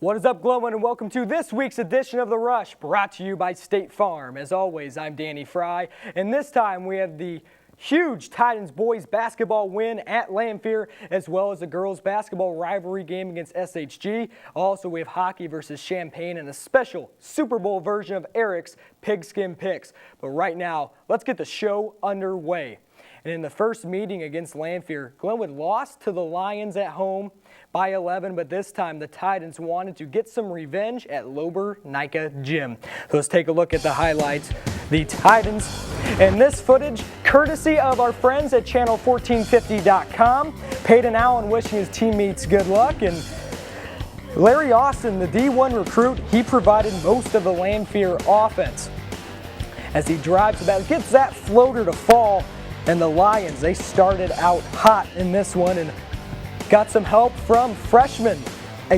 What is up, Glenwood, and welcome to this week's edition of The Rush, brought to you by State Farm. As always, I'm Danny Frey, and this time we have the huge Titans boys basketball win at Lanphier, as well as a girls basketball rivalry game against SHG. Also, we have hockey versus Champaign and a special Super Bowl version of Eric's Pigskin Picks. But right now, let's get the show underway. And in the first meeting against Lanphier, Glenwood lost to the Lions at home by 11, but this time the Titans wanted to get some revenge at Lober-Nika Gym. So let's take a look at the highlights. The Titans, and this footage courtesy of our friends at channel1450.com. Peyton Allen wishing his teammates good luck, and Larry Austin, the D1 recruit, he provided most of the Lanphier offense. As he drives the basket, gets that floater to fall, and the Lions, they started out hot in this one and got some help from freshman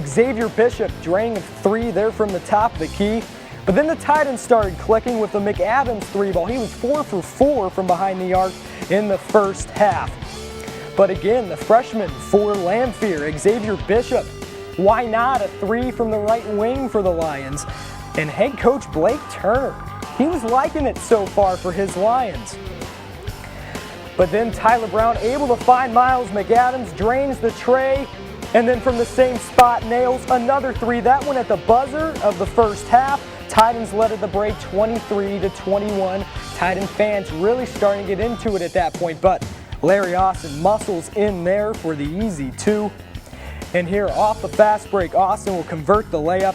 Xavier Bishop, draining a three there from the top of the key. But then the Titans started clicking with the McAdams three ball. He was 4 for 4 from behind the arc in the first half. But again, the freshman for Lanphier, Xavier Bishop, why not a three from the right wing for the Lions? And head coach Blake Turner, he was liking it so far for his Lions. But then Tyler Brown able to find Miles McAdams, drains the tray, and then from the same spot nails another three. That one at the buzzer of the first half. Titans led at the break 23-21. Titan fans really starting to get into it at that point, but Larry Austin muscles in there for the easy two. And here off the fast break, Austin will convert the layup.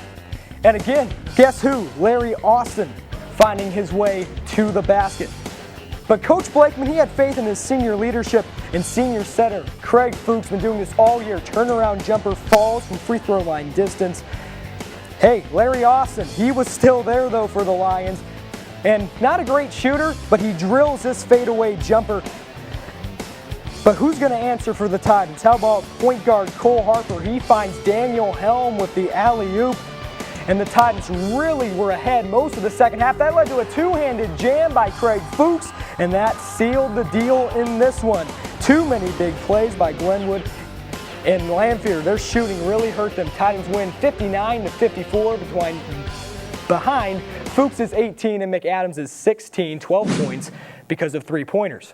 And again, guess who? Larry Austin finding his way to the basket. But Coach Blakeman, he had faith in his senior leadership, and senior center Craig Fuchs been doing this all year. Turnaround jumper falls from free throw line distance. Hey, Larry Austin, he was still there though for the Lions. And not a great shooter, but he drills this fadeaway jumper. But who's going to answer for the Titans? How about point guard Cole Harper? He finds Daniel Helm with the alley-oop. And the Titans really were ahead most of the second half. That led to a two-handed jam by Craig Fuchs, and that sealed the deal in this one. Too many big plays by Glenwood and Lanphier. Their shooting really hurt them. Titans win 59-54 behind Fuchs' 18 and McAdams' 16, 12 points because of three-pointers.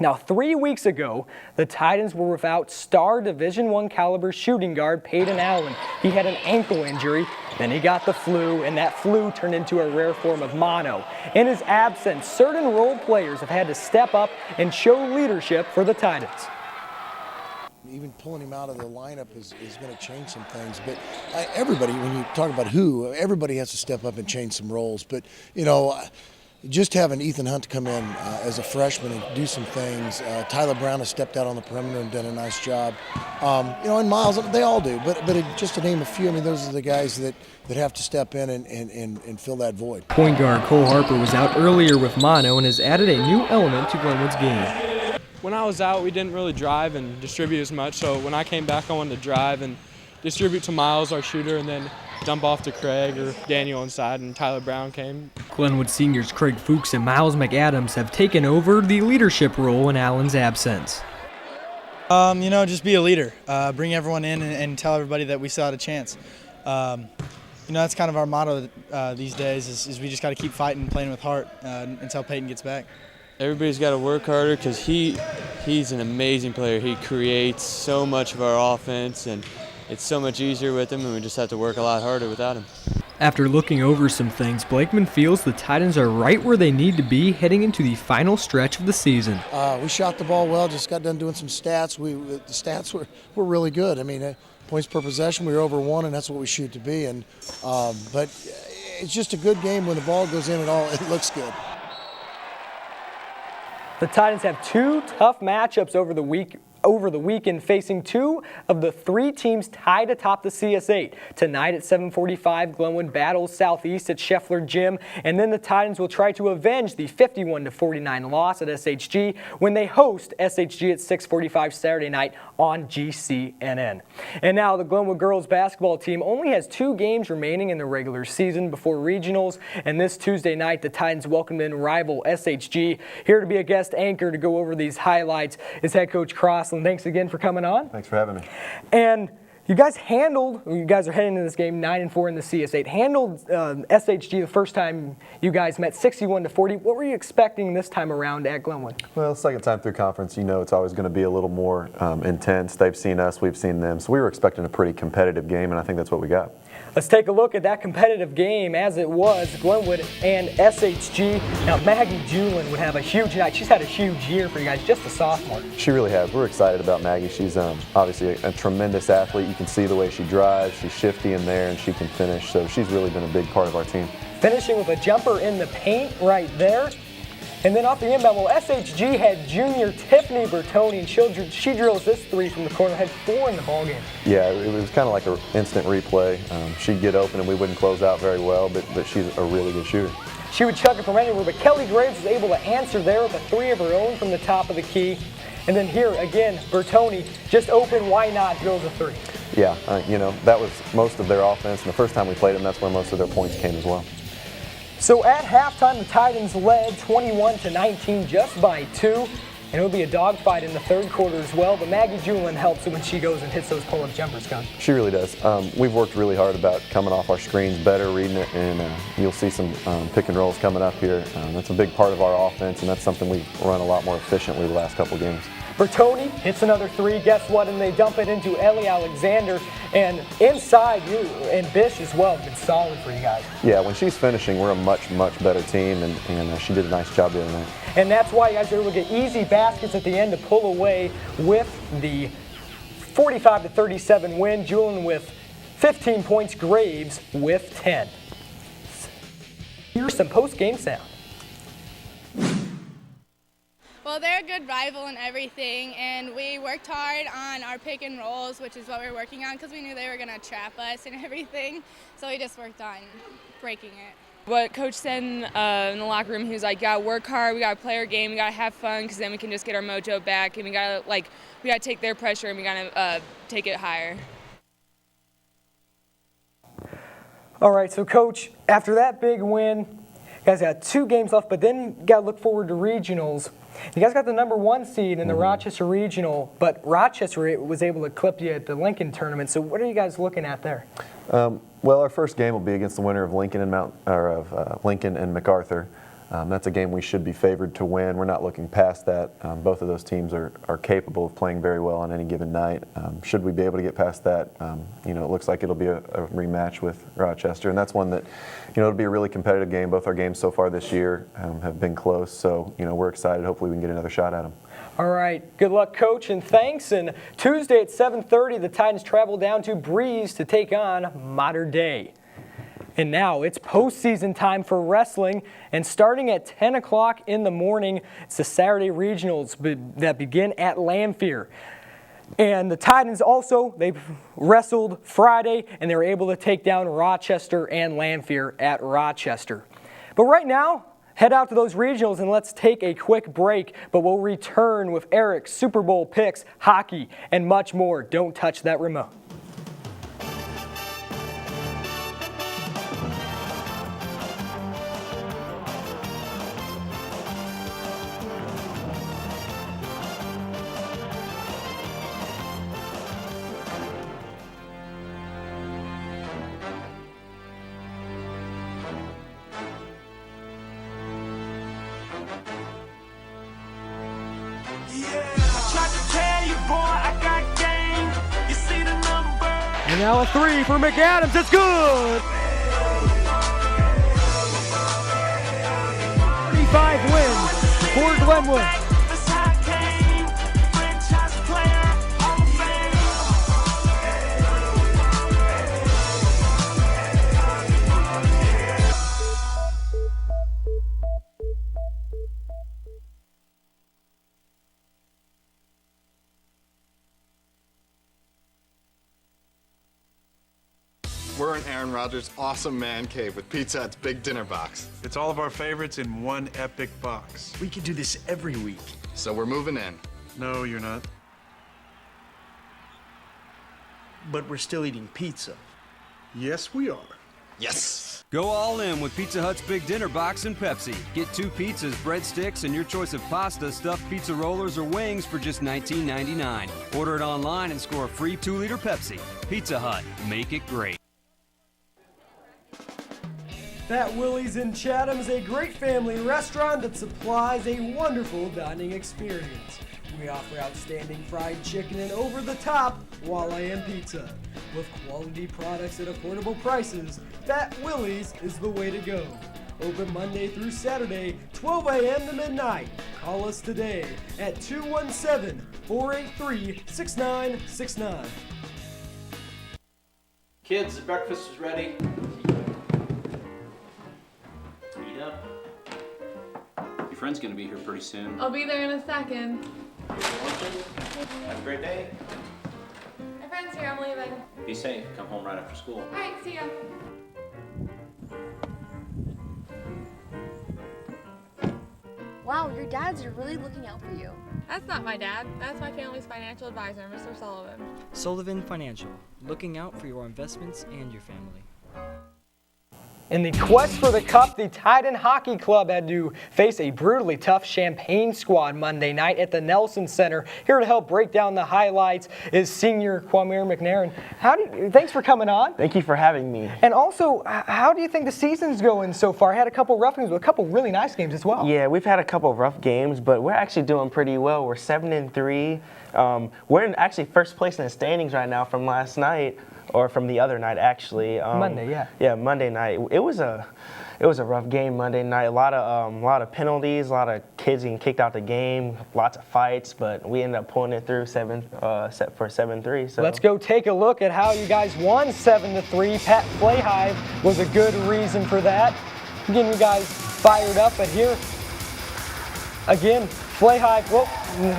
Now, 3 weeks ago, the Titans were without star Division I caliber shooting guard Peyton Allen. He had an ankle injury, then he got the flu, and that flu turned into a rare form of mono. In his absence, certain role players have had to step up and show leadership for the Titans. Even pulling him out of the lineup is going to change some things. But everybody, when you talk about everybody has to step up and change some roles. But, you know, just having Ethan Hunt come in as a freshman and do some things. Tyler Brown has stepped out on the perimeter and done a nice job. You know, and Miles, they all do. But just to name a few, I mean, those are the guys that have to step in and fill that void. Point guard Cole Harper was out earlier with mono and has added a new element to Glenwood's game. When I was out, we didn't really drive and distribute as much. So when I came back, I wanted to drive and distribute to Miles, our shooter, and then dump off to Craig or Daniel inside, and Tyler Brown came. Glenwood seniors Craig Fuchs and Miles McAdams have taken over the leadership role in Allen's absence. You know, just be a leader. Bring everyone in and tell everybody that we still had a chance. You know, that's kind of our motto these days is we just got to keep fighting, playing with heart until Peyton gets back. Everybody's got to work harder because he's an amazing player. He creates so much of our offense, and it's so much easier with him, and we just have to work a lot harder without him. After looking over some things, Blakeman feels the Titans are right where they need to be heading into the final stretch of the season. We shot the ball well, just got done doing some stats. The stats were really good. I mean, points per possession, we were over 1, and that's what we shoot to be. And but it's just a good game when the ball goes in at all. It looks good. The Titans have two tough matchups over the weekend, facing two of the three teams tied atop the CS8. Tonight at 7:45, Glenwood battles Southeast at Scheffler Gym, and then the Titans will try to avenge the 51-49 loss at SHG when they host SHG at 6:45 Saturday night on GCNN. And now the Glenwood girls basketball team only has 2 games remaining in the regular season before regionals, and this Tuesday night the Titans welcome in rival SHG. Here to be a guest anchor to go over these highlights is head coach Crossland. Thanks again for coming on. Thanks for having me. And You guys are heading into this game 9-4 in the CS8. Handled SHG the first time you guys met 61-40. What were you expecting this time around at Glenwood? Well, second time through conference, you know it's always going to be a little more intense. They've seen us, we've seen them. So we were expecting a pretty competitive game, and I think that's what we got. Let's take a look at that competitive game as it was, Glenwood and SHG. Now, Maggie Julin would have a huge night. She's had a huge year for you guys, just a sophomore. She really has. We're excited about Maggie. She's obviously a tremendous athlete. You can see the way she drives. She's shifty in there, and she can finish. So she's really been a big part of our team. Finishing with a jumper in the paint right there. And then off the inbound, well, SHG had junior Tiffany Bertoni, and she drills this three from the corner, had 4 in the ballgame. Yeah, it was kind of like an instant replay. She'd get open, and we wouldn't close out very well, but she's a really good shooter. She would chuck it from anywhere, but Kelly Graves was able to answer there with a 3 of her own from the top of the key. And then here, again, Bertoni, just open, why not, drills a 3. Yeah, you know, that was most of their offense, and the first time we played them, that's where most of their points came as well. So at halftime, the Titans led 21-19 just by 2, and it'll be a dogfight in the third quarter as well, but Maggie Julin helps when she goes and hits those pull-up jumpers, Coach. She really does. We've worked really hard about coming off our screens better, reading it, and you'll see some pick and rolls coming up here. That's a big part of our offense, and that's something we've run a lot more efficiently the last couple games. Bertoni hits another 3, guess what, and they dump it into Ellie Alexander, and inside, you and Bish as well have been solid for you guys. Yeah, when she's finishing, we're a much better team, and she did a nice job the other night. And that's why you guys are able to get easy baskets at the end to pull away with the 45-37 win. Julin with 15 points, Graves with 10. Here's some post-game sound. Well, they're a good rival and everything, and we worked hard on our pick and rolls, which is what we were working on because we knew they were going to trap us and everything, so we just worked on breaking it. What Coach said in the locker room, he was like, "You gotta work hard, we gotta play our game, we gotta have fun, because then we can just get our mojo back, and we gotta take their pressure and we gotta take it higher." All right, so Coach, after that big win, you guys got 2 games left, but then you got to look forward to regionals. You guys got the #1 seed in the Rochester Regional, but Rochester was able to clip you at the Lincoln tournament. So what are you guys looking at there? Well, our first game will be against the winner of Lincoln and Lincoln and MacArthur. That's a game we should be favored to win. We're not looking past that. Both of those teams are capable of playing very well on any given night. Should we be able to get past that, you know, it looks like it'll be a rematch with Rochester, and that's one that, you know, it'll be a really competitive game. Both our games so far this year have been close, so, you know, we're excited. Hopefully we can get another shot at them. All right, good luck, Coach, and thanks. And Tuesday at 7:30, the Titans travel down to Breeze to take on Mater Dei. And now it's postseason time for wrestling, and starting at 10 o'clock in the morning, it's the Saturday regionals that begin at Lanphier. And the Titans also, they wrestled Friday, and they were able to take down Rochester and Lanphier at Rochester. But right now, head out to those regionals and let's take a quick break, but we'll return with Eric's Super Bowl picks, hockey, and much more. Don't touch that remote. And now a 3 for McAdams. It's good. 35 wins for Glenwood. We're in Aaron Rodgers' awesome man cave with Pizza Hut's big dinner box. It's all of our favorites in one epic box. We could do this every week. So we're moving in. No, you're not. But we're still eating pizza. Yes, we are. Yes! Go all in with Pizza Hut's Big Dinner Box and Pepsi. Get 2 pizzas, breadsticks, and your choice of pasta, stuffed pizza rollers, or wings for just $19.99. Order it online and score a free 2-liter Pepsi. Pizza Hut. Make it great. That Willie's in Chatham is a great family restaurant that supplies a wonderful dining experience. We offer outstanding fried chicken and over-the-top walleye pizza. With quality products at affordable prices, That Willie's is the way to go. Open Monday through Saturday, 12 a.m. to midnight. Call us today at 217-483-6969. Kids, the breakfast is ready. Eat up. Your friend's gonna be here pretty soon. I'll be there in a second. Have a great day. My friend's here, I'm leaving. Be safe. Come home right after school. Alright, see ya. Wow, your dads are really looking out for you. That's not my dad. That's my family's financial advisor, Mr. Sullivan. Sullivan Financial, looking out for your investments and your family. In the quest for the cup, the Titan Hockey Club had to face a brutally tough Champaign squad Monday night at the Nelson Center. Here to help break down the highlights is senior Kwamir McNairn. Thanks for coming on. Thank you for having me. And also, how do you think the season's going so far? I had a couple rough games, but a couple really nice games as well. Yeah, we've had a couple rough games, but we're actually doing pretty well. We're 7-3. We're in actually first place in the standings right now from last night. Or from the other night, actually. Monday, yeah. Yeah, Monday night. It was a rough game Monday night. A lot of penalties, a lot of kids getting kicked out the game, lots of fights, but we ended up pulling it through for 7-3. So let's go take a look at how you guys won 7-3. Pat Frey was a good reason for that. Getting you guys fired up, but here again, Frey, whoa,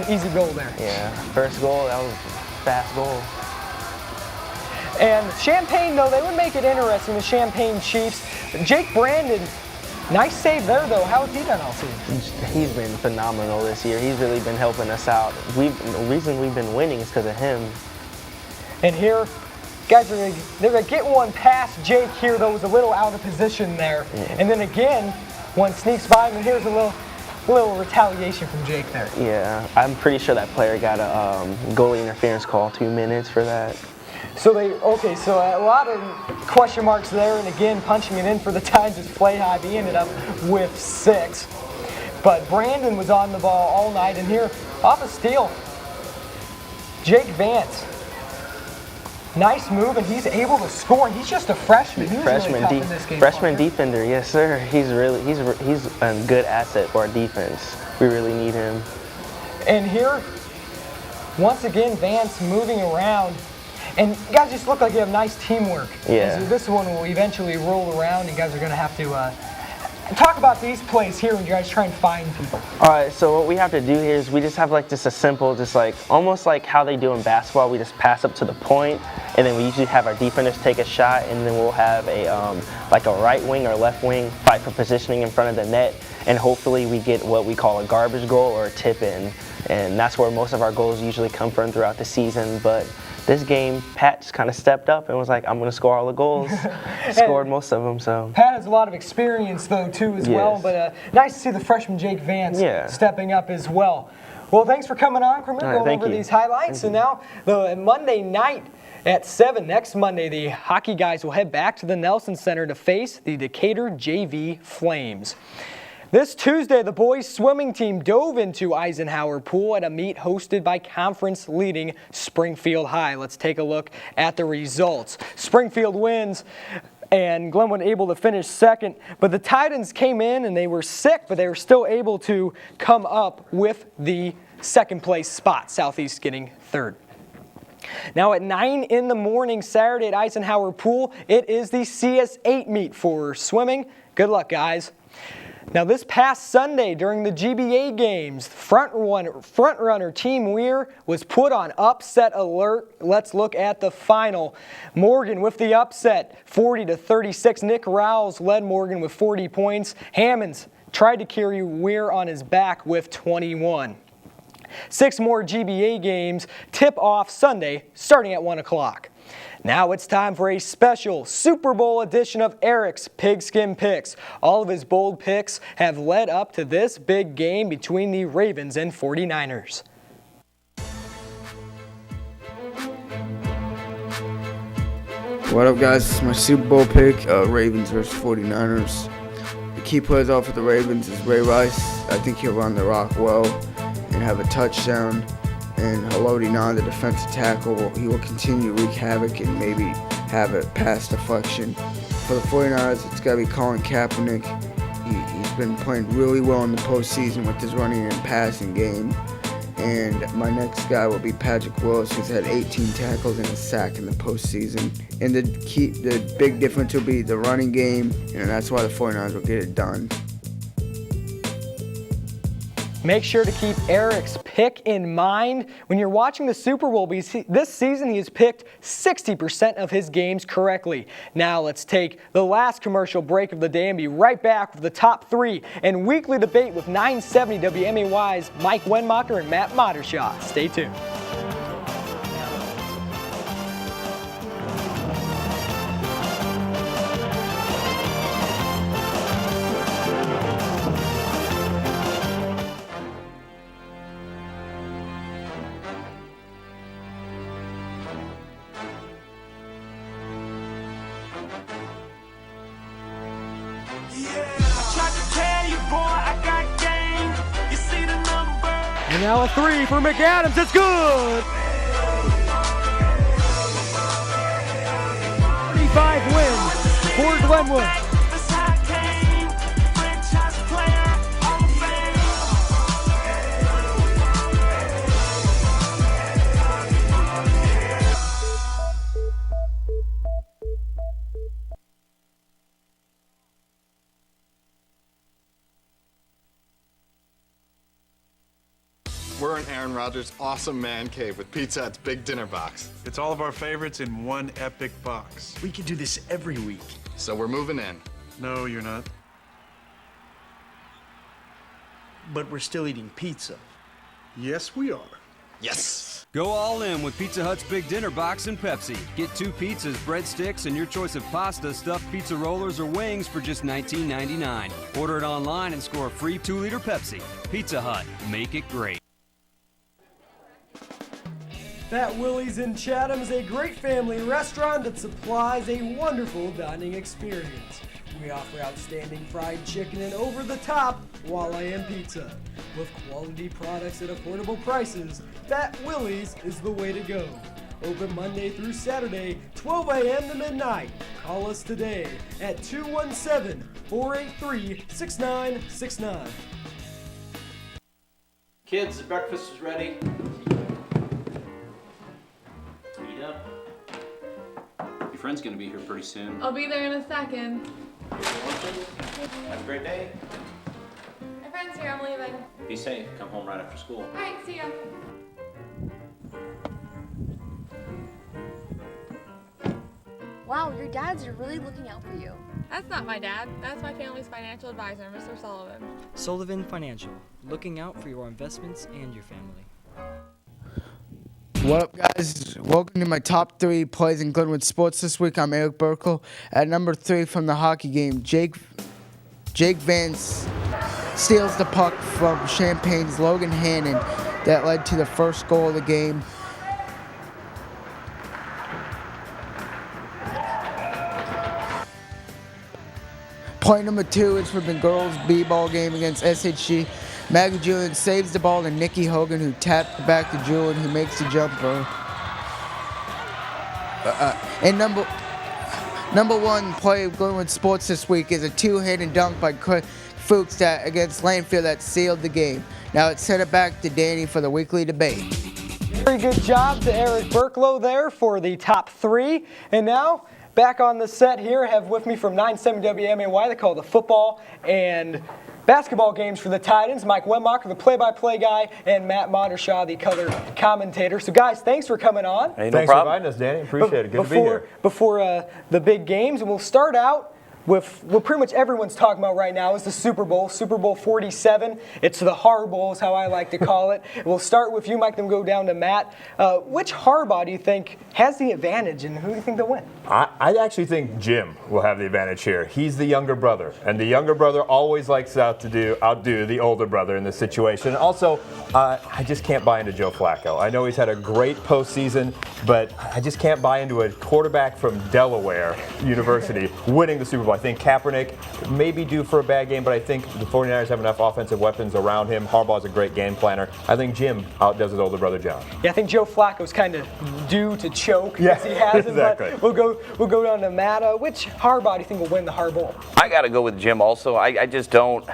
easy goal there. Yeah, first goal, that was a fast goal. And Champaign, though, they would make it interesting, the Champaign Chiefs. Jake Brandon, nice save there, though. How has he done all season? He's been phenomenal this year. He's really been helping us out. The reason we've been winning is because of him. And here, guys, they're going to get one past Jake here, though, was a little out of position there. Yeah. And then again, one sneaks by him, and here's a little retaliation from Jake there. Yeah, I'm pretty sure that player got a goalie interference call, 2 minutes for that. So a lot of question marks there, and again, punching it in for the Titans is Frey. He ended up with 6. But Brandon was on the ball all night, and here, off a steal, Jake Vance. Nice move, and he's able to score. He's just a freshman. He was really tough in this game. Freshman defender, yes sir. He's a good asset for our defense. We really need him. And here, once again, Vance moving around. And you guys just look like you have nice teamwork. Yeah. This one will eventually roll around, and you guys are going to have to talk about these plays here when you guys try and find people. All right, so what we have to do here is we just have just a simple, almost like how they do in basketball. We just pass up to the point, and then we usually have our defenders take a shot, and then we'll have a right wing or left wing fight for positioning in front of the net, and hopefully we get what we call a garbage goal or a tip in, and that's where most of our goals usually come from throughout the season. But this game, Pat just kind of stepped up and was like, I'm going to score all the goals. Scored most of them. So Pat has a lot of experience, though, too, as well. But nice to see the freshman Jake Vance stepping up as well. Well, thanks for coming on, Kramer, going over these highlights. And now, Monday night at 7, next Monday, the hockey guys will head back to the Nelson Center to face the Decatur JV Flames. This Tuesday, the boys' swimming team dove into Eisenhower Pool at a meet hosted by conference-leading Springfield High. Let's take a look at the results. Springfield wins, and Glenwood able to finish second. But the Titans came in, and they were sick, but they were still able to come up with the second-place spot, Southeast getting third. Now at 9 in the morning Saturday at Eisenhower Pool, it is the CS8 meet for swimming. Good luck, guys. Now this past Sunday during the GBA games, front runner Team Weir was put on upset alert. Let's look at the final. Morgan with the upset, 40-36. Nick Rouse led Morgan with 40 points. Hammonds tried to carry Weir on his back with 21. 6 more GBA games tip off Sunday starting at 1 o'clock. Now it's time for a special Super Bowl edition of Eric's Pigskin Picks. All of his bold picks have led up to this big game between the Ravens and 49ers. What up, guys? This is my Super Bowl pick, Ravens versus 49ers. The key players out for the Ravens is Ray Rice. I think he'll run the rock well and have a touchdown. And Haloti Ngata, the defensive tackle, he will continue to wreak havoc and maybe have a pass deflection. For the 49ers, it's got to be Colin Kaepernick. He's been playing really well in the postseason with his running and passing game. And my next guy will be Patrick Willis, who's had 18 tackles and a sack in the postseason. And the big difference will be the running game, and that's why the 49ers will get it done. Make sure to keep Eric's pick in mind when you're watching the Super Bowl, because this season he has picked 60% of his games correctly. Now let's take the last commercial break of the day and be right back with the top 3 and weekly debate with 970 WMAY's Mike Wenmacher and Matt Modershaw. Stay tuned. And now a 3 for McAdams. It's good. 35 wins for Glenwood. We're in Aaron Rodgers' awesome man cave with Pizza Hut's big dinner box. It's all of our favorites in one epic box. We could do this every week. So we're moving in. No, you're not. But we're still eating pizza. Yes, we are. Yes! Go all in with Pizza Hut's Big Dinner Box and Pepsi. Get 2 pizzas, breadsticks, and your choice of pasta, stuffed pizza rollers, or wings for just $19.99. Order it online and score a free 2-liter Pepsi. Pizza Hut. Make it great. Fat Willie's in Chatham is a great family restaurant that supplies a wonderful dining experience. We offer outstanding fried chicken and over-the-top Walleye pizza. With quality products at affordable prices, Fat Willie's is the way to go. Open Monday through Saturday, 12 a.m. to midnight. Call us today at 217-483-6969. Kids, the breakfast is ready. Eat up. Your friend's gonna be here pretty soon. I'll be there in a second. Have a great day. My friend's here, I'm leaving. Be safe. Come home right after school. All right, see ya. Wow, your dads are really looking out for you. That's not my dad. That's my family's financial advisor, Mr. Sullivan. Sullivan Financial, looking out for your investments and your family. What up, guys? Welcome to my top 3 plays in Glenwood sports this week. I'm Eric Burkle. At number 3 from the hockey game, Jake Vance steals the puck from Champagne's Logan Hannon that led to the first goal of the game. Play number 2 is for the girls' b-ball game against SHG. Maggie Julian saves the ball to Nikki Hogan, who tapped it back to Julian, who makes the jumper. And number 1 play of Glenwood sports this week is a 2-handed dunk by Fuchs against Landfield that sealed the game. Now let's send it back to Danny for the weekly debate. Very good job to Eric Burklow there for the top 3. And now, back on the set here, I have with me from 970 WMAY, they call the football and basketball games for the Titans, Mike Wenmacher, the play-by-play guy, and Matt Modershaw, the color commentator. So, guys, thanks for coming on. Hey, no problem. Thanks for inviting us, Danny. Appreciate it. Good to be here. Before the big games, and we'll start out with what pretty much everyone's talking about right now is the Super Bowl, Super Bowl 47. It's the Har Bowl is how I like to call it. We'll start with you, Mike, then go down to Matt. Which Harbaugh do you think has the advantage, and who do you think they'll win? I actually think Jim will have the advantage here. He's the younger brother, and the younger brother always likes to outdo the older brother in this situation. Also, I just can't buy into Joe Flacco. I know he's had a great postseason, but I just can't buy into a quarterback from Delaware University winning the Super Bowl. I think Kaepernick may be due for a bad game, but I think the 49ers have enough offensive weapons around him. Harbaugh's a great game planner. I think Jim outdoes his older brother John. Yeah, I think Joe Flacco's kind of due to choke because he hasn't. Exactly. But we'll go down to Matt. Which Harbaugh do you think will win the Har Bowl? I got to go with Jim also. I just don't.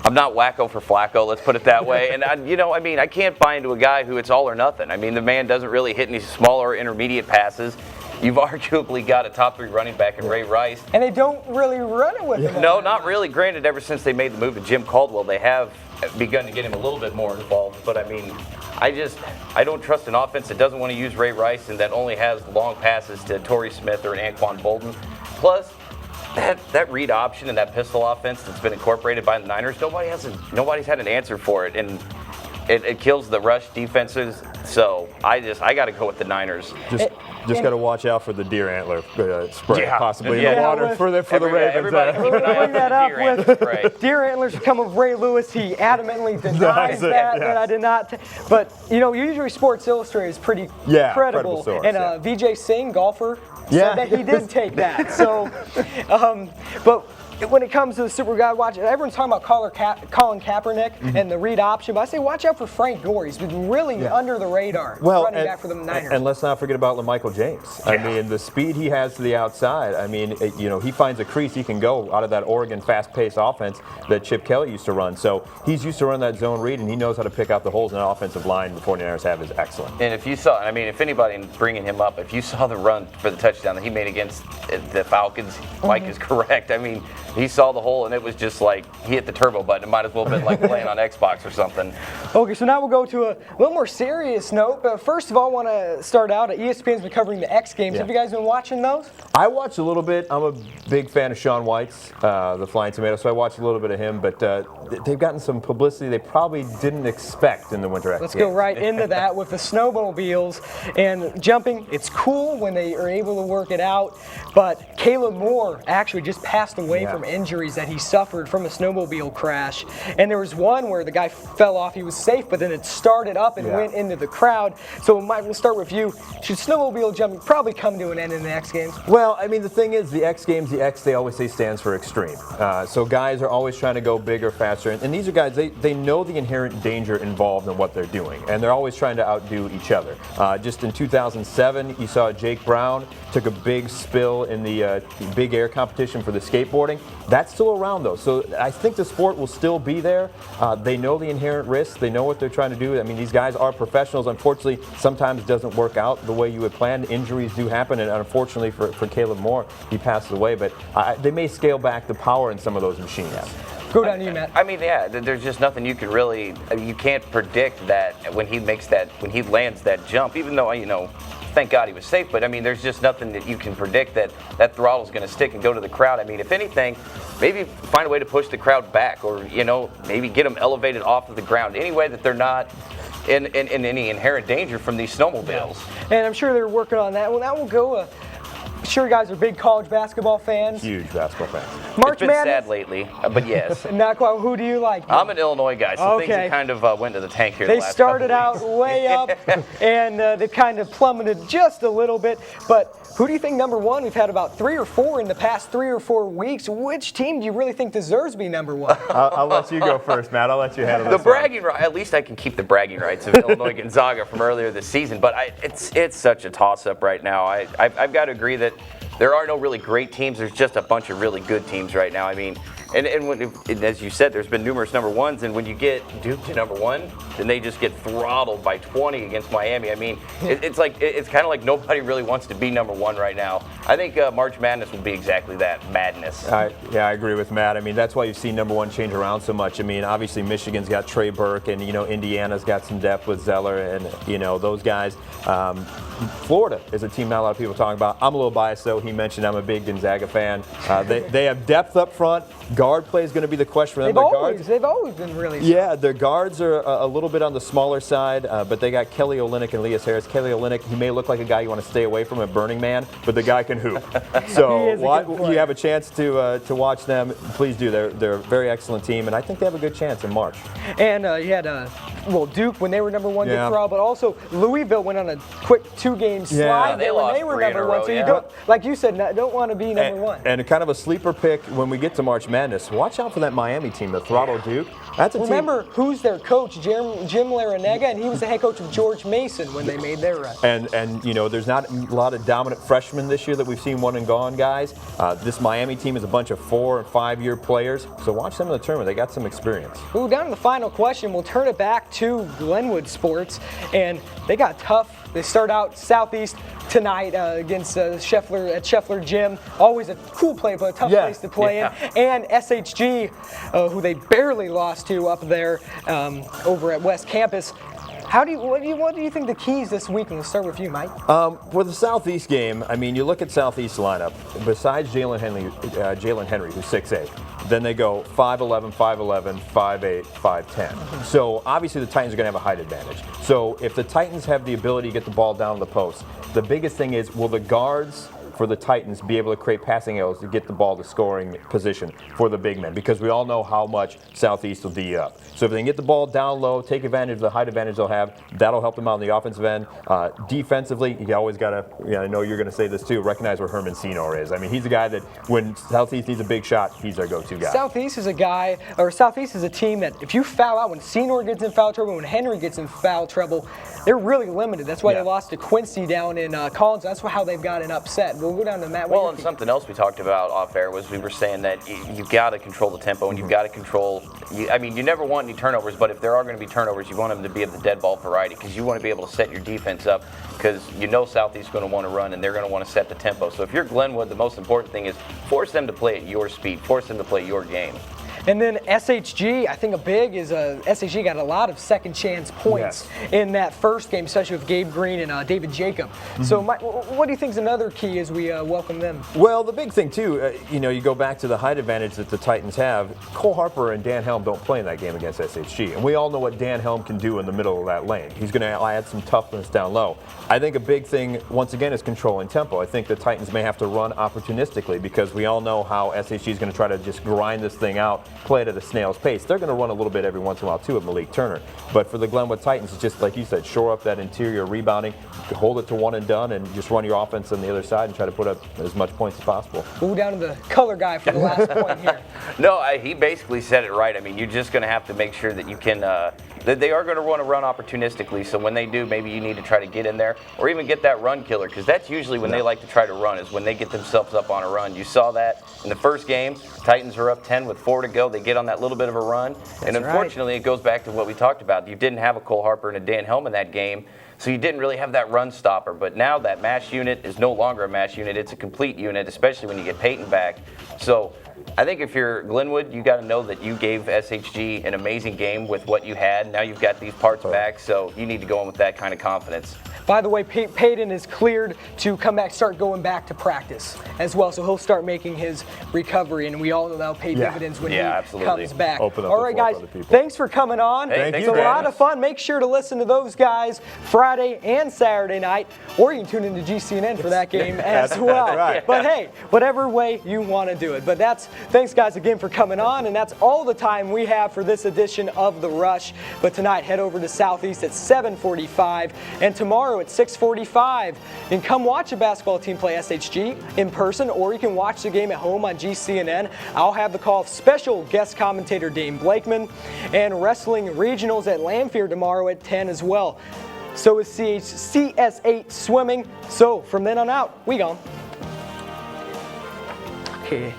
I'm not wacko for Flacco, let's put it that way. And, I can't buy into a guy who it's all or nothing. I mean, the man doesn't really hit any smaller or intermediate passes. You've arguably got a top 3 running back in Ray Rice. And they don't really run it with him. No, not really. Granted, ever since they made the move to Jim Caldwell, they have begun to get him a little bit more involved. But, I don't trust an offense that doesn't want to use Ray Rice and that only has long passes to Torrey Smith or an Anquan Bolden. Plus, that read option and that pistol offense that's been incorporated by the Niners, nobody's had an answer for it, and it kills the rush defenses. So I got to go with the Niners. Just got to watch out for the deer antler spray, possibly in the Yeah. water for the Ravens. Everybody keep an eye out Bring for that the up deer antler spray. with deer antlers come with Ray Lewis. He adamantly denies that I did not. But usually Sports Illustrated is pretty credible. Source, and Vijay Singh, golfer, said that he did take that. So, but when it comes to the Super Guy watch, everyone's talking about Colin Kaepernick and the read option, but I say watch out for Frank Gore. He's been really under the radar running back for the Niners. And let's not forget about LaMichael James. I mean, the speed he has to the outside. I mean, he finds a crease, he can go out of that Oregon fast-paced offense that Chip Kelly used to run. So he's used to run that zone read, and he knows how to pick out the holes in that offensive line the 49ers have is excellent. And if you saw, if anybody bringing him up, if you saw the run for the touchdown that he made against the Falcons, Mike is correct. I mean, he saw the hole, and it was just like he hit the turbo button. It might as well have been like playing on Xbox or something. Okay, so now we'll go to a little more serious note. But first of all, I want to start out. ESPN's been covering the X Games. Have you guys been watching those? I watched a little bit. I'm a big fan of Shaun White's, the Flying Tomato, so I watched a little bit of him. But they've gotten some publicity they probably didn't expect in the Winter X Let's Games. go right into that with the snowmobiles and jumping. It's cool when they are able to work it out. But Caleb Moore actually just passed away from injuries that he suffered from a snowmobile crash. And there was one where the guy fell off. He was safe, but then it started up and went into the crowd. So, Mike, we'll start with you. Should snowmobile jumping probably come to an end in the X Games? Well, I mean, the thing is, the X Games, the X, they always say stands for extreme. So guys are always trying to go bigger, faster. And these are guys, they know the inherent danger involved in what they're doing. And they're always trying to outdo each other. Just in 2007, you saw Jake Brown took a big spill in the big air competition for the skateboarding. That's still around, though. So I think the sport will still be there. They know the inherent risks. They know what they're trying to do. I mean, these guys are professionals. Unfortunately, sometimes it doesn't work out the way you had planned. Injuries do happen, and unfortunately for Caleb Moore, he passes away. But they may scale back the power in some of those machines. Go down to you, Matt. I mean, there's just nothing you can really, you can't predict that when he lands that jump, even though, thank God he was safe, but I mean, there's just nothing that you can predict that throttle's going to stick and go to the crowd. I mean, if anything, maybe find a way to push the crowd back, or maybe get them elevated off of the ground any way that they're not in any inherent danger from these snowmobiles. And I'm sure they're working on that. Well, now we'll go. Sure, you guys are big college basketball fans. Huge basketball fans. It's been sad lately, but yes. Not quite. Who do you like? I'm an Illinois guy, so things have kind of went to the tank here. They the last started couple out way up, and they've kind of plummeted just a little bit. But who do you think number one? We've had about 3 or 4 in the past 3 or 4 weeks. Which team do you really think deserves to be number one? I'll let you go first, Matt. I'll let you handle this. The bragging right. At least I can keep the bragging rights of Illinois Gonzaga from earlier this season. But it's such a toss-up right now. I've got to agree that there are no really great teams. There's just a bunch of really good teams right now. I mean, and as you said, there's been numerous number ones. And when you get Duke to number one, then they just get throttled by 20 against Miami. I mean, it's kind of like nobody really wants to be number one right now. I think March Madness will be exactly that, madness. I agree with Matt. I mean, that's why you've seen number one change around so much. I mean, obviously Michigan's got Trey Burke, and Indiana's got some depth with Zeller, and those guys. Florida is a team not a lot of people are talking about. I'm a little biased, though. He mentioned I'm a big Gonzaga fan. They have depth up front. Guard play is going to be the question for them. They've always been really strong. Yeah, their guards are a little bit on the smaller side, but they got Kelly Olynyk and Elias Harris. Kelly Olynyk, he may look like a guy you want to stay away from at Burning Man, but the guy can hoop. So you have a chance to watch them, please do. They're a very excellent team, and I think they have a good chance in March. And you had Duke when they were #1 did for all, but also Louisville went on a quick 2-game slide they when lost they were 3 in a #1. row, So you don't, like you said, don't want to be #1. And kind of a sleeper pick when we get to March Madness. Watch out for that Miami team, the Throttle Duke. That's a Remember who's their coach, Jim Larrañaga, and he was the head coach of George Mason when they made their run. And you know, there's not a lot of dominant freshmen this year that we've seen one and gone guys. This Miami team is a bunch of 4- and 5-year players, so watch them in the tournament. They got some experience. Ooh, down to the final question. We'll turn it back to Glenwood sports, and they got tough. They start out Southeast tonight against Scheffler at Scheffler Gym. Always a cool play, but a tough place to play in. And SHG, who they barely lost to up there over at West Campus. What do you think the keys this week? And we'll start with you, Mike. For the Southeast game, I mean, you look at Southeast lineup. Besides Jalen Henry, who's 6'8", then they go 5'11", 5'11", 5'8", 5'10". So obviously the Titans are going to have a height advantage. So if the Titans have the ability to get the ball down to the post, the biggest thing is, will the guards for the Titans be able to create passing areas to get the ball to scoring position for the big men? Because we all know how much Southeast will D up. So if they can get the ball down low, take advantage of the height advantage they'll have, that'll help them out on the offensive end. Defensively, you always got to, I know you're going to say this too, recognize where Herman Senor is. I mean, he's a guy that when Southeast needs a big shot, he's their go-to guy. Southeast is a team that if you foul out, when Senor gets in foul trouble, when Henry gets in foul trouble, they're really limited. That's why they lost to Quincy down in Collins. That's how they've got an upset. We'll go down to Matt. Well, and something else we talked about off air was we were saying that you've got to control the tempo and you've got to control. I mean, you never want any turnovers, but if there are going to be turnovers, you want them to be of the dead ball variety because you want to be able to set your defense up because you know Southeast is going to want to run and they're going to want to set the tempo. So if you're Glenwood, the most important thing is force them to play at your speed, force them to play your game. And then SHG, I think a big is SHG got a lot of second chance points in that first game, especially with Gabe Green and David Jacob. So what do you think is another key as we welcome them? Well, the big thing too, you go back to the height advantage that the Titans have. Cole Harper and Dan Helm don't play in that game against SHG. And we all know what Dan Helm can do in the middle of that lane. He's going to add some toughness down low. I think a big thing, once again, is controlling tempo. I think the Titans may have to run opportunistically because we all know how SHG is going to try to just grind this thing out, play it at a snail's pace. They're going to run a little bit every once in a while too with Malik Turner. But for the Glenwood Titans, it's just like you said, shore up that interior rebounding, hold it to one and done, and just run your offense on the other side and try to put up as much points as possible. We'll go down to the color guy for the last point here. No, he basically said it right. I mean, you're just going to have to make sure that you can that they are going to want to run opportunistically. So when they do, maybe you need to try to get in there or even get that run killer because that's usually when they like to try to run is when they get themselves up on a run. You saw that in the first game. Titans are up 10 with 4 to go. They get on that little bit of a run. And unfortunately, it goes back to what we talked about. You didn't have a Cole Harper and a Dan Helm in that game. So you didn't really have that run stopper. But now that mash unit is no longer a mash unit. It's a complete unit, especially when you get Peyton back. So I think if you're Glenwood, you got to know that you gave SHG an amazing game with what you had. Now you've got these parts back, so you need to go in with that kind of confidence. By the way, Peyton is cleared to come back, start going back to practice as well. So he'll start making his recovery, and we all know that'll pay dividends when he comes back. All right, guys, thanks for coming on. It's a lot of fun. Make sure to listen to those guys Friday and Saturday night, or you can tune into GCNN for that game as well. But hey, whatever way you want to do it. But thanks guys again for coming on, and that's all the time we have for this edition of The Rush. But tonight, head over to Southeast at 7:45, and tomorrow at 6:45. You can come watch a basketball team play SHG in person, or you can watch the game at home on GCNN. I'll have the call of special guest commentator Dane Blakeman, and wrestling regionals at Lanphier tomorrow at 10 as well. So is CS8 swimming. So from then on out, we gone. Okay.